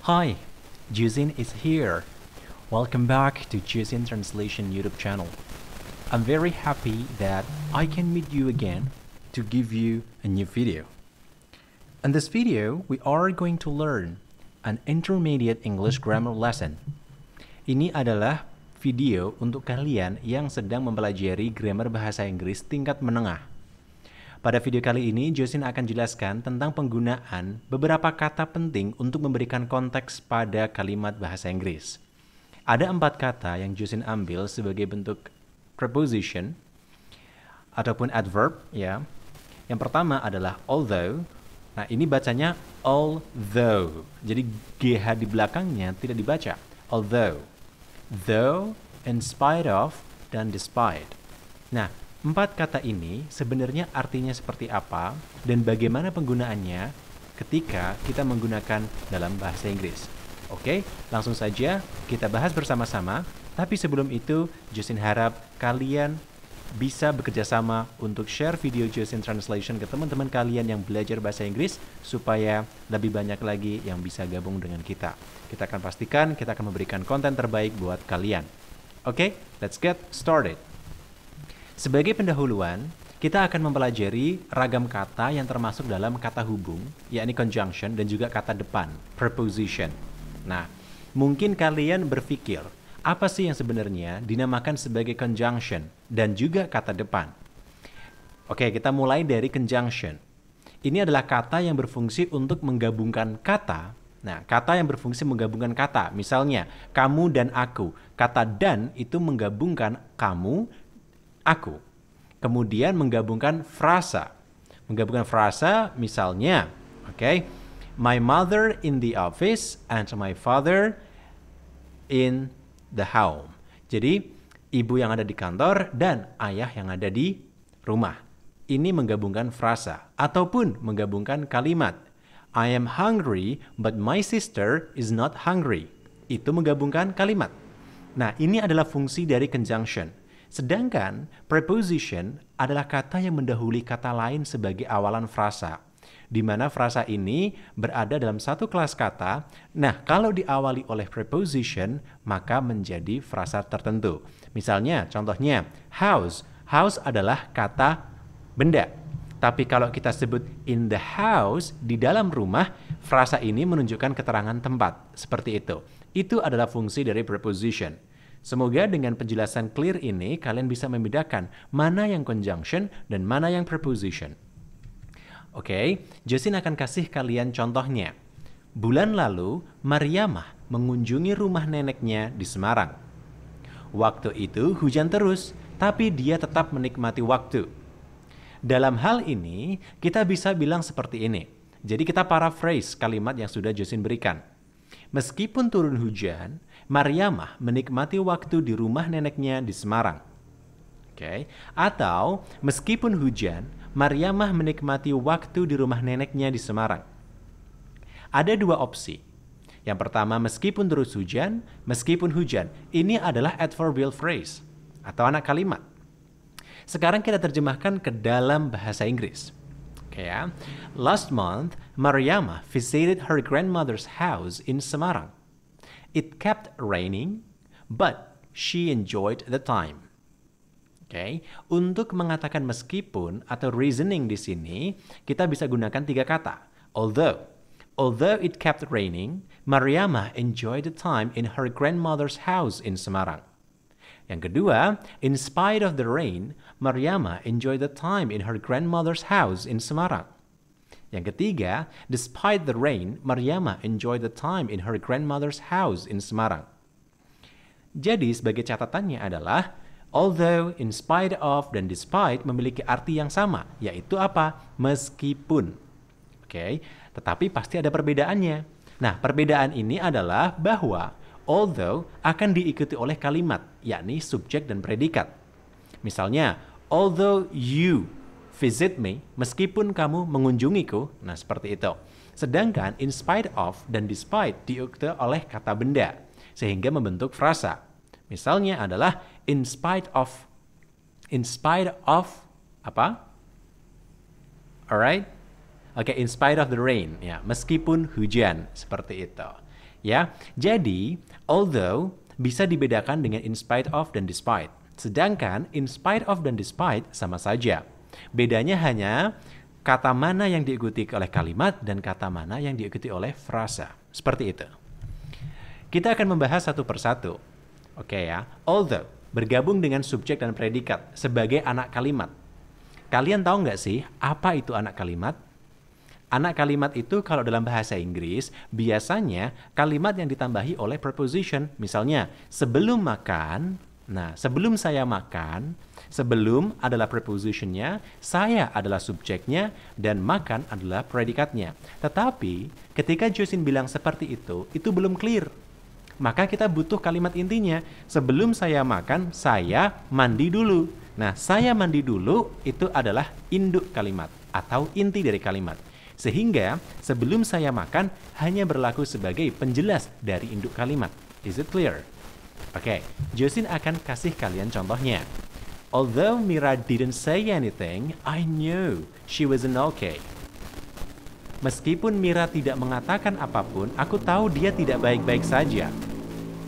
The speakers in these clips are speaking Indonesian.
Hi, Juzin is here. Welcome back to Juzin Translation YouTube channel. I'm very happy that I can meet you again to give you a new video. In this video, we are going to learn an intermediate English grammar lesson. Ini adalah video untuk kalian yang sedang mempelajari grammar bahasa Inggris tingkat menengah. Pada video kali ini, Juzin akan jelaskan tentang penggunaan beberapa kata penting untuk memberikan konteks pada kalimat bahasa Inggris. Ada 4 kata yang Juzin ambil sebagai bentuk preposition ataupun adverb, ya. Yang pertama adalah although. Nah, ini bacanya although. Jadi GH di belakangnya tidak dibaca. Although, though, in spite of, dan despite. Nah, 4 kata ini sebenarnya artinya seperti apa dan bagaimana penggunaannya ketika kita menggunakan dalam bahasa Inggris. Oke, langsung saja kita bahas bersama-sama. Tapi sebelum itu, Juzin harap kalian bisa bekerja sama untuk share video Juzin Translation ke teman-teman kalian yang belajar bahasa Inggris supaya lebih banyak lagi yang bisa gabung dengan kita. Kita akan pastikan kita akan memberikan konten terbaik buat kalian. Oke, let's get started. Sebagai pendahuluan, kita akan mempelajari ragam kata yang termasuk dalam kata hubung, yakni conjunction, dan juga kata depan, preposition. Nah, mungkin kalian berpikir, apa sih yang sebenarnya dinamakan sebagai conjunction dan juga kata depan? Oke, kita mulai dari conjunction. Ini adalah kata yang berfungsi untuk menggabungkan kata. Nah, kata yang berfungsi menggabungkan kata. Misalnya, kamu dan aku. Kata dan itu menggabungkan kamu, aku. Kemudian menggabungkan frasa. Menggabungkan frasa misalnya, oke. My mother in the office and my father in the home. Jadi, ibu yang ada di kantor dan ayah yang ada di rumah. Ini menggabungkan frasa ataupun menggabungkan kalimat. I am hungry but my sister is not hungry. Itu menggabungkan kalimat. Nah, ini adalah fungsi dari conjunction. Sedangkan preposition adalah kata yang mendahului kata lain sebagai awalan frasa, di mana frasa ini berada dalam satu kelas kata. Nah, kalau diawali oleh preposition, maka menjadi frasa tertentu. Misalnya, contohnya, house. House adalah kata benda. Tapi kalau kita sebut in the house, di dalam rumah, frasa ini menunjukkan keterangan tempat. Seperti itu. Itu adalah fungsi dari preposition. Semoga dengan penjelasan clear ini, kalian bisa membedakan mana yang conjunction dan mana yang preposition. Oke, Juzin akan kasih kalian contohnya. Bulan lalu, Mariamah mengunjungi rumah neneknya di Semarang. Waktu itu hujan terus, tapi dia tetap menikmati waktu. Dalam hal ini, kita bisa bilang seperti ini. Jadi kita paraphrase kalimat yang sudah Juzin berikan. Meskipun turun hujan, Mariamah menikmati waktu di rumah neneknya di Semarang. Oke. Atau meskipun hujan, Mariamah menikmati waktu di rumah neneknya di Semarang. Ada 2 opsi. Yang pertama, meskipun terus hujan, meskipun hujan. Ini adalah adverbial phrase atau anak kalimat. Sekarang kita terjemahkan ke dalam bahasa Inggris. Oke ya. Last month, Mariamah visited her grandmother's house in Semarang. It kept raining, but she enjoyed the time. Oke, untuk mengatakan meskipun atau reasoning di sini, kita bisa gunakan 3 kata. Although it kept raining, Mariamah enjoyed the time in her grandmother's house in Semarang. Yang kedua, in spite of the rain, Mariamah enjoyed the time in her grandmother's house in Semarang. Yang ketiga, despite the rain, Mariamah enjoyed the time in her grandmother's house in Semarang. Jadi, sebagai catatannya adalah, although, in spite of, dan despite memiliki arti yang sama, yaitu apa? Meskipun. Oke, tetapi pasti ada perbedaannya. Nah, perbedaan ini adalah bahwa although akan diikuti oleh kalimat, yakni subjek dan predikat. Misalnya, although you visit me, meskipun kamu mengunjungiku. Nah, seperti itu. Sedangkan in spite of dan despite diikuti oleh kata benda, sehingga membentuk frasa. Misalnya adalah in spite of apa? Alright? Oke, in spite of the rain, ya, meskipun hujan, seperti itu. Ya, jadi although bisa dibedakan dengan in spite of dan despite. Sedangkan in spite of dan despite sama saja. Bedanya hanya kata mana yang diikuti oleh kalimat dan kata mana yang diikuti oleh frasa. Seperti itu. Kita akan membahas satu persatu. Oke ya. Although bergabung dengan subjek dan predikat sebagai anak kalimat. Kalian tahu nggak sih apa itu anak kalimat? Anak kalimat itu kalau dalam bahasa Inggris biasanya kalimat yang ditambahi oleh preposition. Misalnya sebelum makan. Nah, sebelum saya makan, sebelum adalah prepositionnya, saya adalah subjeknya, dan makan adalah predikatnya. Tetapi, ketika Jocelyn bilang seperti itu belum clear. Maka kita butuh kalimat intinya. Sebelum saya makan, saya mandi dulu. Nah, saya mandi dulu itu adalah induk kalimat atau inti dari kalimat. Sehingga, sebelum saya makan hanya berlaku sebagai penjelas dari induk kalimat. Is it clear? Oke, Jocelyn akan kasih kalian contohnya. Although Mira didn't say anything, I knew she wasn't okay. Meskipun Mira tidak mengatakan apapun, aku tahu dia tidak baik-baik saja.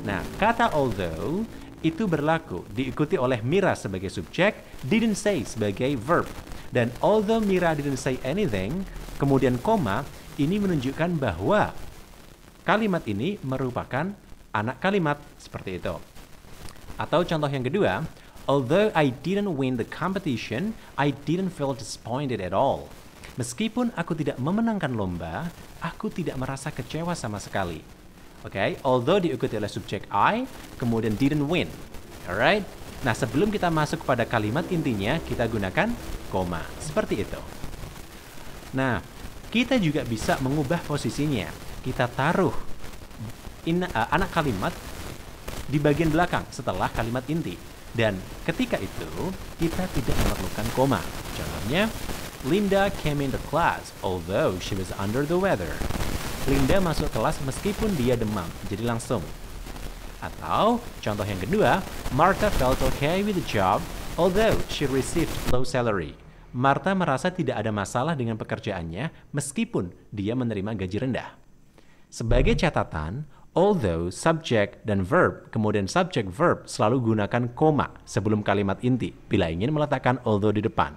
Nah, kata although itu berlaku diikuti oleh Mira sebagai subjek, didn't say sebagai verb. Dan although Mira didn't say anything, kemudian koma, ini menunjukkan bahwa kalimat ini merupakan anak kalimat, seperti itu. Atau contoh yang kedua, although I didn't win the competition, I didn't feel disappointed at all. Meskipun aku tidak memenangkan lomba, aku tidak merasa kecewa sama sekali. Oke, although diikuti oleh subjek I, kemudian didn't win. Alright? Nah, sebelum kita masuk pada kalimat intinya, kita gunakan koma. Seperti itu. Nah, kita juga bisa mengubah posisinya. Kita taruh anak kalimat di bagian belakang setelah kalimat inti. Dan ketika itu, kita tidak memerlukan koma. Contohnya, Linda came into class although she was under the weather. Linda masuk kelas meskipun dia demam. Jadi langsung. Atau contoh yang kedua, Martha felt okay with the job although she received low salary. Martha merasa tidak ada masalah dengan pekerjaannya meskipun dia menerima gaji rendah. Sebagai catatan, although, subject, dan verb, kemudian subject verb selalu gunakan koma sebelum kalimat inti bila ingin meletakkan although di depan.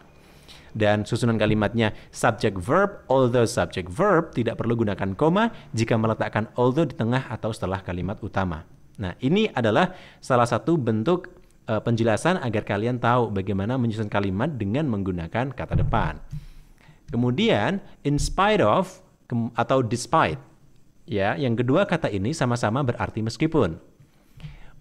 Dan susunan kalimatnya subject verb, although subject verb tidak perlu gunakan koma jika meletakkan although di tengah atau setelah kalimat utama. Nah, ini adalah salah satu bentuk penjelasan agar kalian tahu bagaimana menyusun kalimat dengan menggunakan kata depan. Kemudian, in spite of atau despite. Ya, yang kedua kata ini sama-sama berarti meskipun.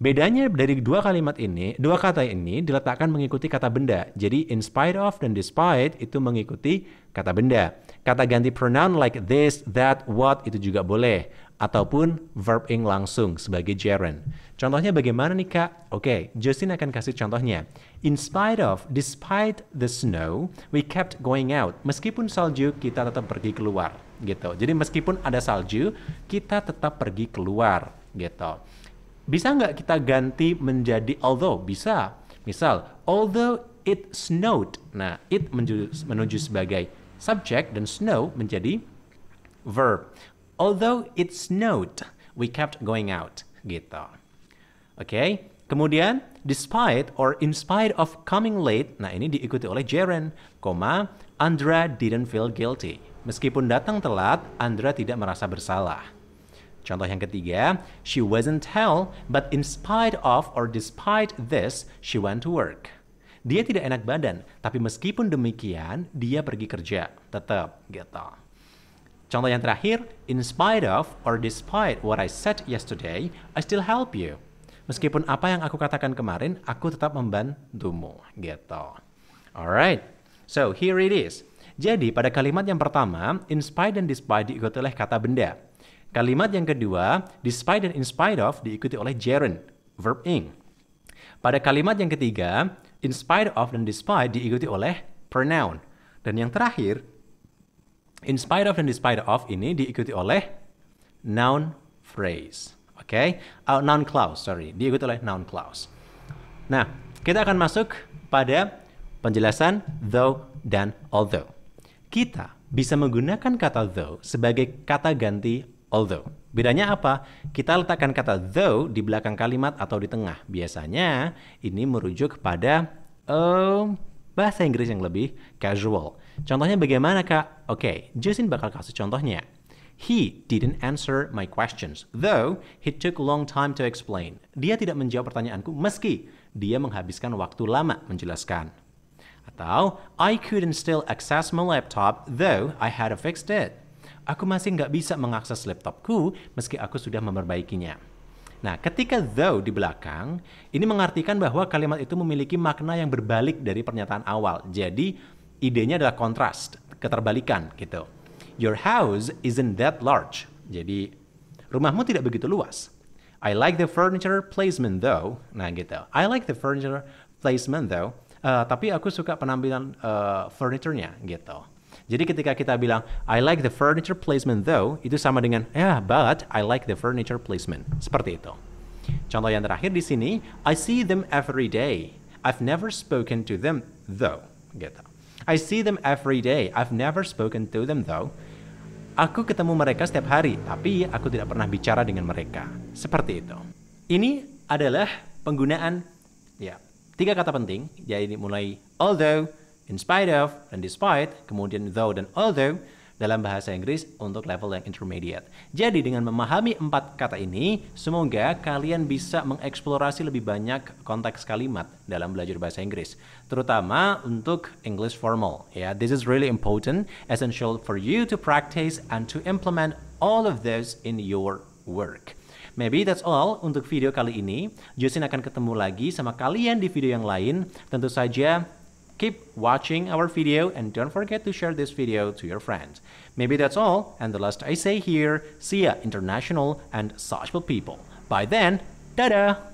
Bedanya dari dua kata ini diletakkan mengikuti kata benda. Jadi in spite of dan despite itu mengikuti kata benda. Kata ganti pronoun like this, that, what itu juga boleh. Ataupun verb ing langsung sebagai gerund. Contohnya bagaimana nih Kak? Oke, Jocelyn akan kasih contohnya. In spite of, despite the snow, we kept going out. Meskipun salju, kita tetap pergi keluar. Gitu. Jadi meskipun ada salju, kita tetap pergi keluar. Gitu. Bisa nggak kita ganti menjadi although? Bisa. Misal, although it snowed. Nah, it menuju sebagai subject dan snow menjadi verb. Although it snowed, we kept going out. Gitu. Oke. Kemudian, despite or in spite of coming late. Nah, ini diikuti oleh gerund. Andra didn't feel guilty. Meskipun datang telat, Andra tidak merasa bersalah. Contoh yang ketiga, she wasn't well, but in spite of or despite this, she went to work. Dia tidak enak badan, tapi meskipun demikian, dia pergi kerja. Tetap, gitu. Contoh yang terakhir, in spite of or despite what I said yesterday, I still help you. Meskipun apa yang aku katakan kemarin, aku tetap membantumu, gitu. Alright, so here it is. Jadi, pada kalimat yang pertama, in spite dan despite diikuti oleh kata benda. Kalimat yang kedua, despite dan in spite of diikuti oleh gerund, verb ing. Pada kalimat yang ketiga, in spite of dan despite diikuti oleh pronoun. Dan yang terakhir, in spite of dan despite of ini diikuti oleh noun phrase. Oke? Noun clause, diikuti oleh noun clause. Nah, kita akan masuk pada penjelasan though dan although. Kita bisa menggunakan kata though sebagai kata ganti although. Bedanya apa? Kita letakkan kata though di belakang kalimat atau di tengah. Biasanya ini merujuk kepada bahasa Inggris yang lebih casual. Contohnya bagaimana, Kak? Oke, Justin bakal kasih contohnya. He didn't answer my questions, though he took a long time to explain. Dia tidak menjawab pertanyaanku meski dia menghabiskan waktu lama menjelaskan. Atau, I couldn't still access my laptop, though I had fixed it. Aku masih nggak bisa mengakses laptopku meski aku sudah memperbaikinya. Nah, ketika though di belakang, ini mengartikan bahwa kalimat itu memiliki makna yang berbalik dari pernyataan awal. Jadi, idenya adalah kontras, keterbalikan gitu. Your house isn't that large. Jadi, rumahmu tidak begitu luas. I like the furniture placement though. Nah, gitu. I like the furniture placement though. Tapi aku suka penampilan furniture-nya gitu. Jadi ketika kita bilang I like the furniture placement though, itu sama dengan but I like the furniture placement. Seperti itu. Contoh yang terakhir di sini, I see them every day. I've never spoken to them though. Gitu. I see them every day. I've never spoken to them though. Aku ketemu mereka setiap hari, tapi aku tidak pernah bicara dengan mereka. Seperti itu. Ini adalah penggunaan 3 kata penting. Jadi mulai although, in spite of, dan despite, kemudian though dan although dalam bahasa Inggris untuk level yang intermediate. Jadi dengan memahami 4 kata ini, semoga kalian bisa mengeksplorasi lebih banyak konteks kalimat dalam belajar bahasa Inggris, terutama untuk English formal. Ya, this is really important, essential for you to practice and to implement all of this in your work. Maybe that's all untuk video kali ini. Justin akan ketemu lagi sama kalian di video yang lain. Tentu saja keep watching our video and don't forget to share this video to your friends. Maybe that's all, and the last I say here, see ya international and sociable people. By then, dadah!